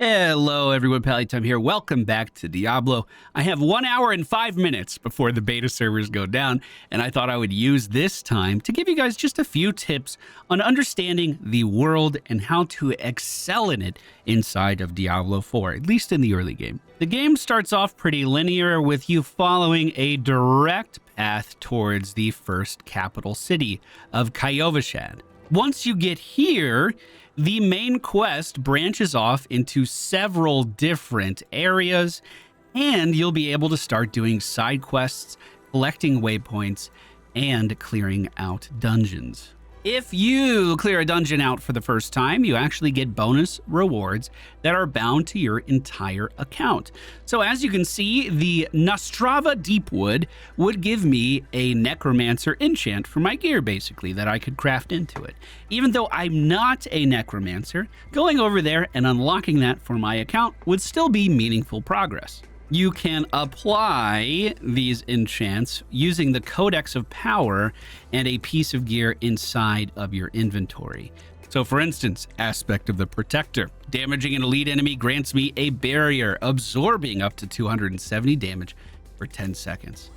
Hello everyone, Pallytime here. Welcome back to Diablo. I have 1 hour and 5 minutes before the beta servers go down, and I thought I would use this time to give you guys just a few tips on understanding the world and how to excel in it inside of Diablo 4, at least in the early game. The game starts off pretty linear with you following a direct path towards the first capital city of Kyovashad. Once you get here, the main quest branches off into several different areas, and you'll be able to start doing side quests, collecting waypoints, and clearing out dungeons. If you clear a dungeon out for the first time, you actually get bonus rewards that are bound to your entire account. So as you can see, the Nostrava Deepwood would give me a Necromancer enchant for my gear, basically, that I could craft into it. Even though I'm not a Necromancer, going over there and unlocking that for my account would still be meaningful progress. You can apply these enchants using the Codex of Power and a piece of gear inside of your inventory. So for instance, Aspect of the Protector. Damaging an elite enemy grants me a barrier, absorbing up to 270 damage for 10 seconds.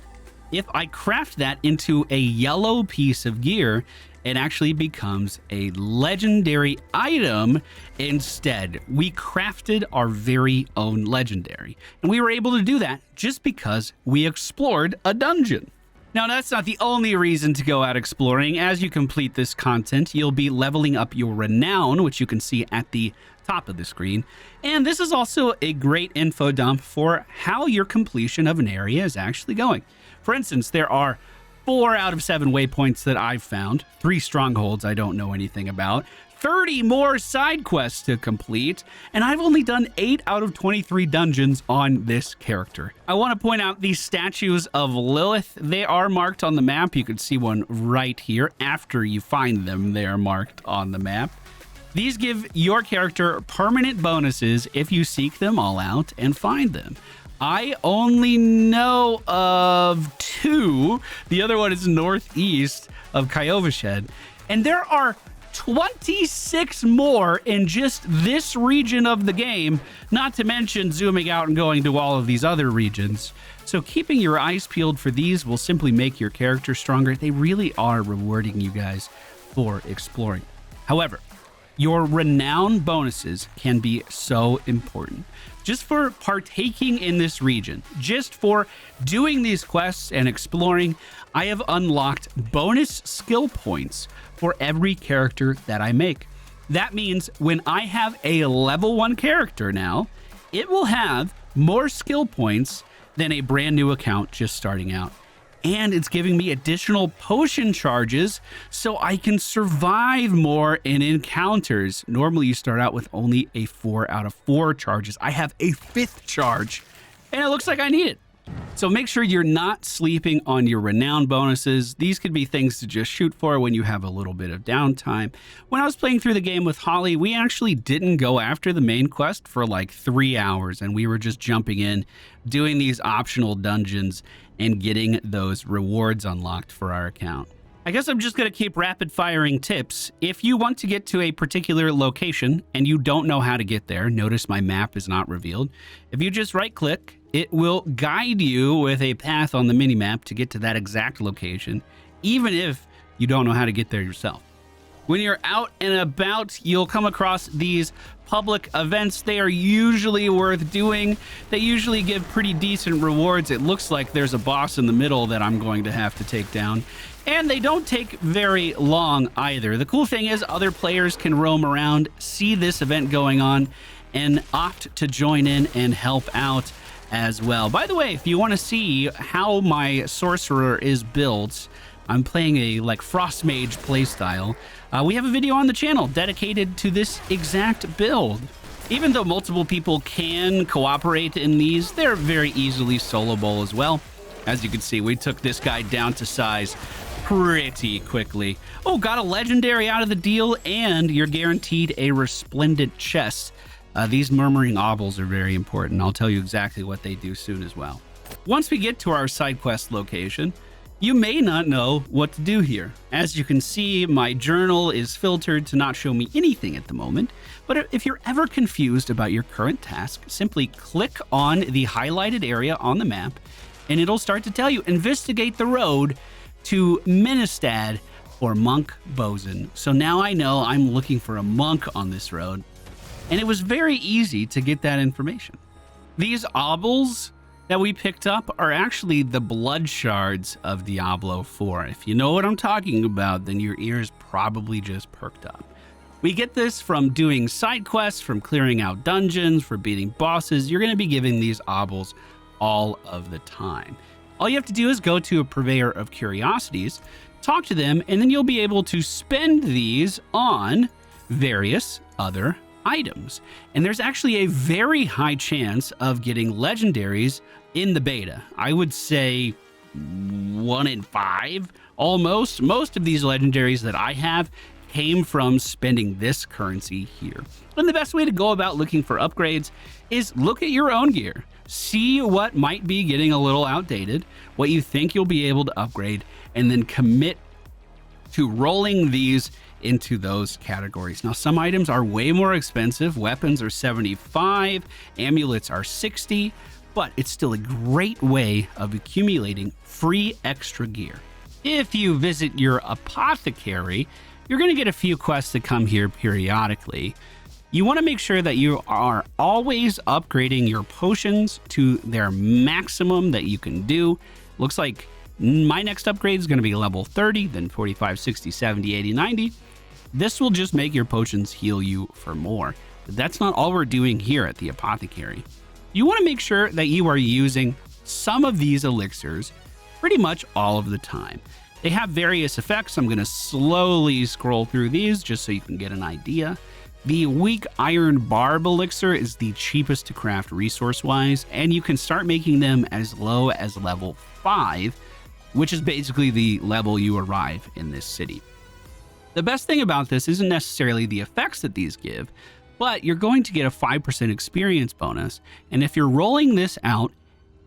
If I craft that into a yellow piece of gear, it actually becomes a legendary item instead. We crafted our very own legendary, and we were able to do that just because we explored a dungeon. Now, that's not the only reason to go out exploring. As you complete this content, you'll be leveling up your renown, which you can see at the top of the screen. And this is also a great info dump for how your completion of an area is actually going. For instance, there are 4 out of 7 waypoints that I've found, 3 strongholds I don't know anything about, 30 more side quests to complete, and I've only done 8 out of 23 dungeons on this character. I want to point out these statues of Lilith. They are marked on the map. You can see one right here. After you find them, they are marked on the map. These give your character permanent bonuses if you seek them all out and find them. I only know of 2. The other one is northeast of Kyovashad. And there are 26 more in just this region of the game, not to mention zooming out and going to all of these other regions. So keeping your eyes peeled for these will simply make your character stronger. They really are rewarding you guys for exploring. However, your renown bonuses can be so important. Just for partaking in this region, just for doing these quests and exploring, I have unlocked bonus skill points for every character that I make. That means when I have a level 1 character now, it will have more skill points than a brand new account just starting out. And it's giving me additional potion charges so I can survive more in encounters. Normally you start out with only a 4 out of 4 charges. I have a 5th charge, and it looks like I need it. So make sure you're not sleeping on your renown bonuses. These could be things to just shoot for when you have a little bit of downtime. When I was playing through the game with Holly, we actually didn't go after the main quest for like 3 hours, and we were just jumping in, doing these optional dungeons, and getting those rewards unlocked for our account. I guess I'm just going to keep rapid firing tips. If you want to get to a particular location and you don't know how to get there, notice my map is not revealed. If you just right click, it will guide you with a path on the minimap to get to that exact location, even if you don't know how to get there yourself. When you're out and about, you'll come across these public events. They are usually worth doing. They usually give pretty decent rewards. It looks like there's a boss in the middle that I'm going to have to take down. And they don't take very long either. The cool thing is other players can roam around, see this event going on, and opt to join in and help out as well. By the way, if you want to see how my sorcerer is built, I'm playing a Frost Mage playstyle. We have a video on the channel dedicated to this exact build. Even though multiple people can cooperate in these, they're very easily soloable as well. As you can see, we took this guy down to size pretty quickly. Oh, got a legendary out of the deal, and you're guaranteed a resplendent chest. These murmuring obels are very important. I'll tell you exactly what they do soon as well. Once we get to our side quest location, You may not know what to do here. As you can see, my journal is filtered to not show me anything at the moment, but if you're ever confused about your current task, simply click on the highlighted area on the map, and it'll start to tell you, investigate the road to Ministad or Monk Bosun. So now I know I'm looking for a monk on this road, and it was very easy to get that information. These obels that we picked up are actually the blood shards of Diablo IV. If you know what I'm talking about, then your ears probably just perked up. We get this from doing side quests, from clearing out dungeons, for beating bosses. You're going to be giving these obels all of the time. All you have to do is go to a purveyor of curiosities, talk to them, and then you'll be able to spend these on various other items. And there's actually a very high chance of getting legendaries in the beta. I would say 1 in 5 almost. Most of these legendaries that I have came from spending this currency here. And the best way to go about looking for upgrades is look at your own gear. See what might be getting a little outdated, what you think you'll be able to upgrade, and then commit to rolling these into those categories. Now, some items are way more expensive. Weapons are 75, amulets are 60, but it's still a great way of accumulating free extra gear. If you visit your apothecary, you're going to get a few quests that come here periodically. You want to make sure that you are always upgrading your potions to their maximum that you can do. Looks like my next upgrade is going to be level 30, then 45, 60, 70, 80, 90. This will just make your potions heal you for more. But that's not all we're doing here at the apothecary. You want to make sure that you are using some of these elixirs pretty much all of the time. They have various effects. I'm going to slowly scroll through these just so you can get an idea. The weak iron barb elixir is the cheapest to craft resource-wise, and you can start making them as low as level 5, which is basically the level you arrive in this city. The best thing about this isn't necessarily the effects that these give, but you're going to get a 5% experience bonus, and if you're rolling this out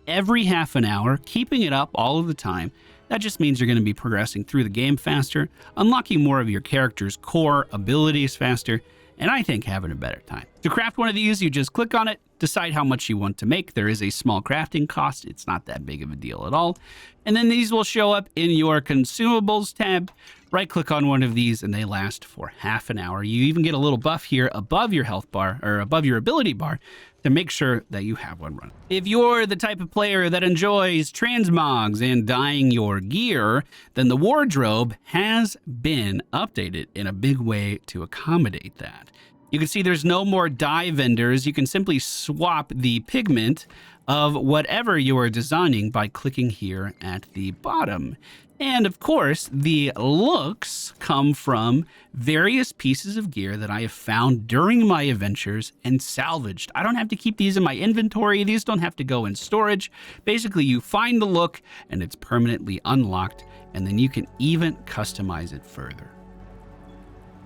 every half an hour, keeping it up all of the time, that just means you're going to be progressing through the game faster, unlocking more of your character's core abilities faster, and I think having a better time. To craft one of these, you just click on it, decide how much you want to make. There is a small crafting cost. It's not that big of a deal at all. And then these will show up in your consumables tab. Right click on one of these and they last for half an hour. You even get a little buff here above your health bar or above your ability bar to make sure that you have one running. If you're the type of player that enjoys transmogs and dyeing your gear, then the wardrobe has been updated in a big way to accommodate that. You can see there's no more dye vendors. You can simply swap the pigment of whatever you are designing by clicking here at the bottom. And of course, the looks come from various pieces of gear that I have found during my adventures and salvaged. I don't have to keep these in my inventory. These don't have to go in storage. Basically, you find the look and it's permanently unlocked, and then you can even customize it further.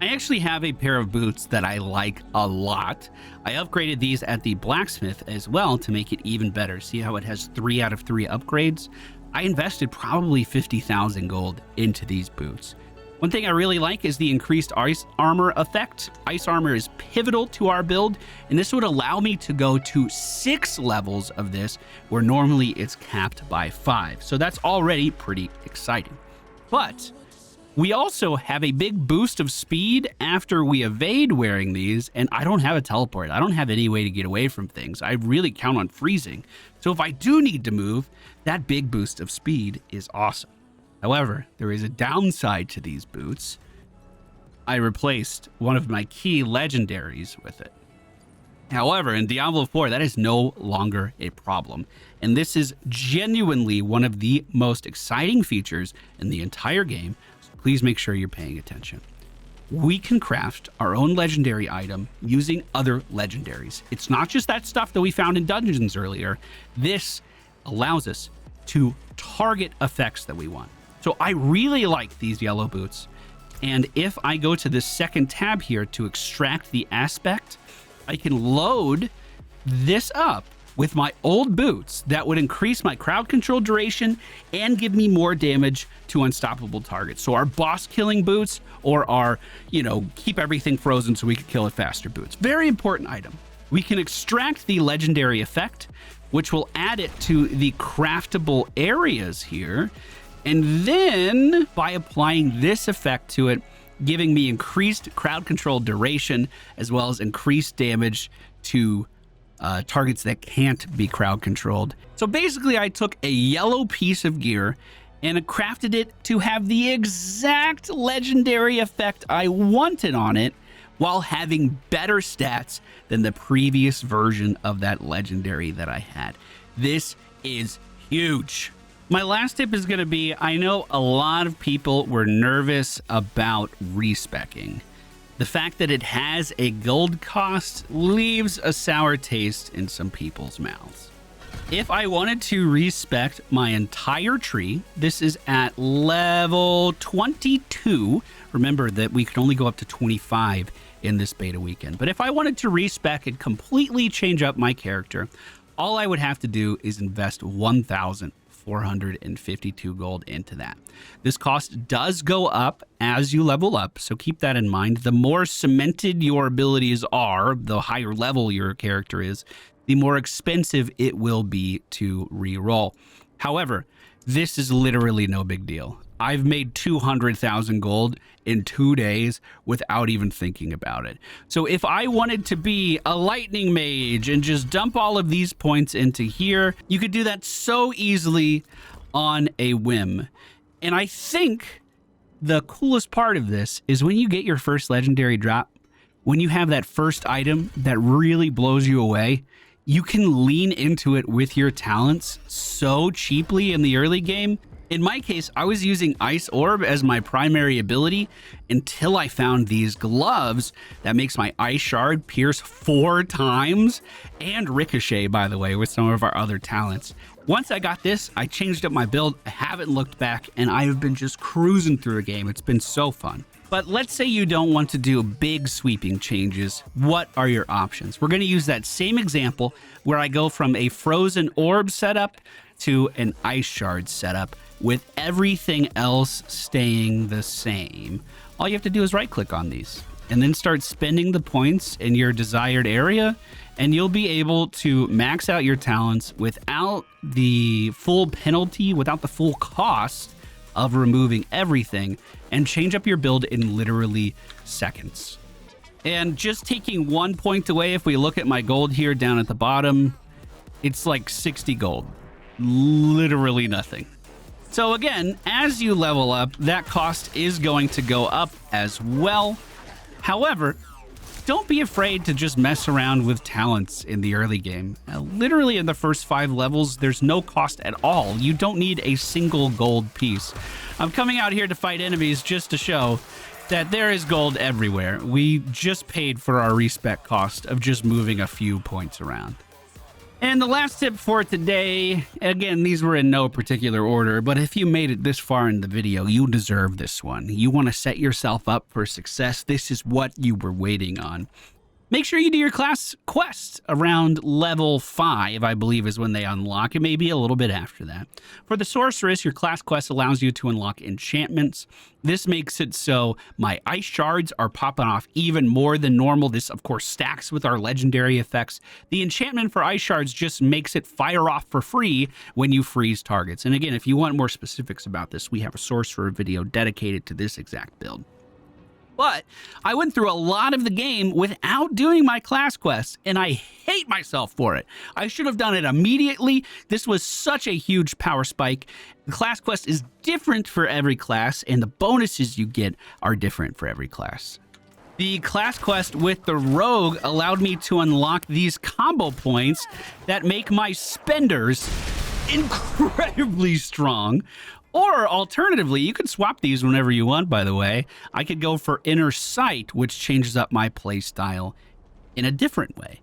I actually have a pair of boots that I like a lot. I upgraded these at the blacksmith as well to make it even better. See how it has 3 out of 3 upgrades? I invested probably 50,000 gold into these boots. One thing I really like is the increased ice armor effect. Ice armor is pivotal to our build, and this would allow me to go to 6 levels of this, where normally it's capped by 5. So that's already pretty exciting. But we also have a big boost of speed after we evade wearing these, and I don't have a teleport. I don't have any way to get away from things. I really count on freezing. So if I do need to move, that big boost of speed is awesome. However, there is a downside to these boots. I replaced one of my key legendaries with it. However, in Diablo IV, that is no longer a problem. And this is genuinely one of the most exciting features in the entire game. Please make sure you're paying attention. We can craft our own legendary item using other legendaries. It's not just that stuff that we found in dungeons earlier. This allows us to target effects that we want. So I really like these yellow boots. And if I go to this second tab here to extract the aspect, I can load this up with my old boots that would increase my crowd control duration and give me more damage to unstoppable targets. So our boss killing boots, or our, keep everything frozen so we can kill it faster boots. Very important item. We can extract the legendary effect, which will add it to the craftable areas here. And then by applying this effect to it, giving me increased crowd control duration, as well as increased damage to targets that can't be crowd controlled. So basically I took a yellow piece of gear and crafted it to have the exact legendary effect I wanted on it, while having better stats than the previous version of that legendary that I had. This is huge. My last tip is going to be, I know a lot of people were nervous about respeccing. The fact that it has a gold cost leaves a sour taste in some people's mouths. If I wanted to respec my entire tree, this is at level 22. Remember that we could only go up to 25 in this beta weekend. But if I wanted to respec and completely change up my character, all I would have to do is invest 1,452 gold into that. This cost does go up as you level up, so keep that in mind. The more cemented your abilities are, the higher level your character is, the more expensive it will be to re-roll. However, this is literally no big deal. I've made 200,000 gold in 2 days without even thinking about it. So if I wanted to be a lightning mage and just dump all of these points into here, you could do that so easily on a whim. And I think the coolest part of this is when you get your first legendary drop, when you have that first item that really blows you away, you can lean into it with your talents so cheaply in the early game. In my case, I was using Ice Orb as my primary ability until I found these gloves that makes my Ice Shard pierce 4 times, and Ricochet, by the way, with some of our other talents. Once I got this, I changed up my build. I haven't looked back, and I have been just cruising through a game. It's been so fun. But let's say you don't want to do big sweeping changes. What are your options? We're going to use that same example where I go from a frozen orb setup to an ice shard setup with everything else staying the same. All you have to do is right click on these and then start spending the points in your desired area, and you'll be able to max out your talents without the full penalty, without the full cost of removing everything, and change up your build in literally seconds. And just taking 1 point away, if we look at my gold here down at the bottom, it's like 60 gold. Literally nothing. So again, as you level up, that cost is going to go up as well. However, don't be afraid to just mess around with talents in the early game. Literally in the first 5 levels, there's no cost at all. You don't need a single gold piece. I'm coming out here to fight enemies just to show that there is gold everywhere. We just paid for our respec cost of just moving a few points around. And the last tip for today, again, these were in no particular order, but if you made it this far in the video, you deserve this one. You want to set yourself up for success. This is what you were waiting on. Make sure you do your class quest around level 5, I believe is when they unlock. It may be a little bit after that. For the sorceress, your class quest allows you to unlock enchantments. This makes it so my ice shards are popping off even more than normal. This, of course, stacks with our legendary effects. The enchantment for ice shards just makes it fire off for free when you freeze targets. And again, if you want more specifics about this, we have a sorcerer video dedicated to this exact build. But I went through a lot of the game without doing my class quests, and I hate myself for it. I should have done it immediately. This was such a huge power spike. The class quest is different for every class, and the bonuses you get are different for every class. The class quest with the rogue allowed me to unlock these combo points that make my spenders incredibly strong. Or alternatively, you can swap these whenever you want, by the way. I could go for Inner Sight, which changes up my playstyle in a different way.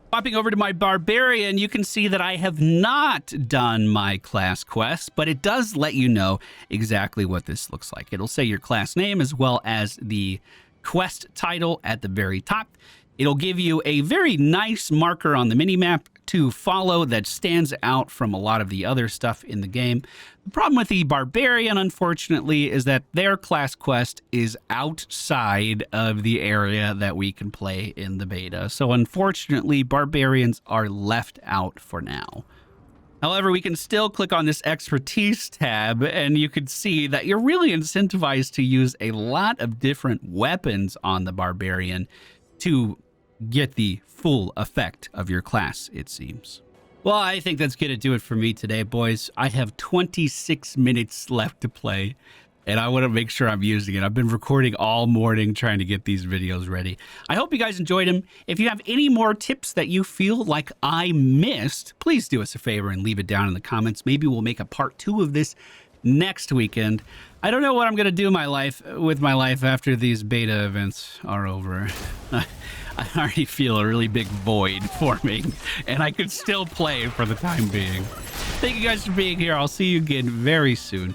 Swapping over to my Barbarian, you can see that I have not done my class quest, but it does let you know exactly what this looks like. It'll say your class name as well as the quest title at the very top. It'll give you a very nice marker on the minimap to follow that stands out from a lot of the other stuff in the game. The problem with the Barbarian, unfortunately, is that their class quest is outside of the area that we can play in the beta. So unfortunately, Barbarians are left out for now. However, we can still click on this expertise tab and you can see that you're really incentivized to use a lot of different weapons on the Barbarian to get the full effect of your class, it seems. Well, I think that's going to do it for me today, boys. I have 26 minutes left to play, and I want to make sure I'm using it. I've been recording all morning trying to get these videos ready. I hope you guys enjoyed them. If you have any more tips that you feel like I missed, please do us a favor and leave it down in the comments. Maybe we'll make a part 2 of this next weekend. I don't know what I'm going to do with my life after these beta events are over. I already feel a really big void forming, and I could still play for the time being. Thank you guys for being here. I'll see you again very soon.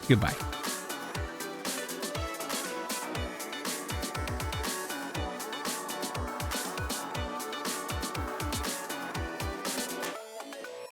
Goodbye.